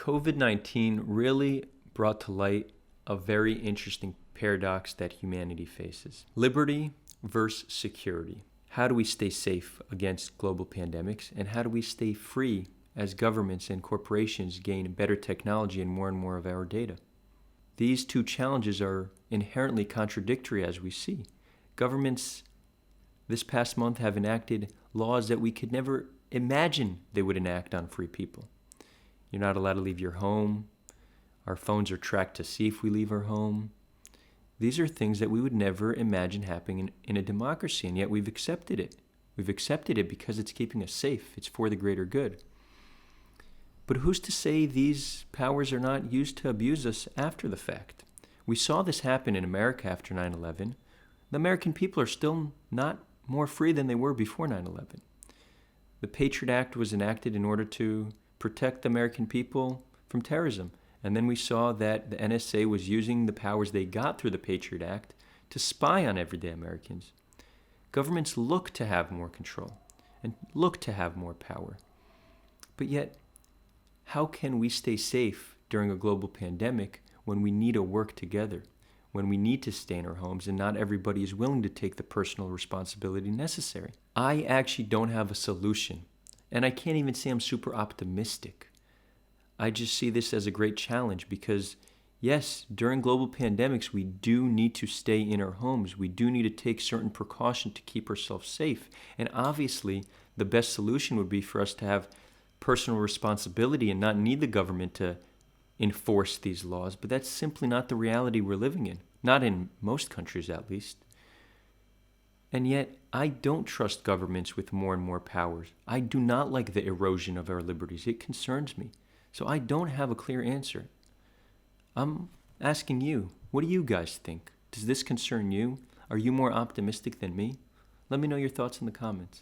COVID-19 really brought to light a very interesting paradox that humanity faces. Liberty versus security. How do we stay safe against global pandemics, and how do we stay free as governments and corporations gain better technology and more of our data? These two challenges are inherently contradictory, as we see. Governments this past month have enacted laws that we could never imagine they would enact on free people. You're not allowed to leave your home. Our phones are tracked to see if we leave our home. These are things that we would never imagine happening in a democracy, and yet we've accepted it. We've accepted it because it's keeping us safe. It's for the greater good. But who's to say these powers are not used to abuse us after the fact? We saw this happen in America after 9/11. The American people are still not more free than they were before 9/11. The Patriot Act was enacted in order to protect the American people from terrorism. And then we saw that the NSA was using the powers they got through the Patriot Act to spy on everyday Americans. Governments look to have more control and look to have more power. But yet, how can we stay safe during a global pandemic when we need to work together, when we need to stay in our homes and not everybody is willing to take the personal responsibility necessary? I actually don't have a solution, and I can't even say I'm super optimistic. I just see this as a great challenge because, yes, during global pandemics, we do need to stay in our homes. We do need to take certain precaution to keep ourselves safe. And obviously, the best solution would be for us to have personal responsibility and not need the government to enforce these laws. But that's simply not the reality we're living in, not in most countries at least. And yet, I don't trust governments with more and more powers. I do not like the erosion of our liberties. It concerns me. So I don't have a clear answer. I'm asking you, what do you guys think? Does this concern you? Are you more optimistic than me? Let me know your thoughts in the comments.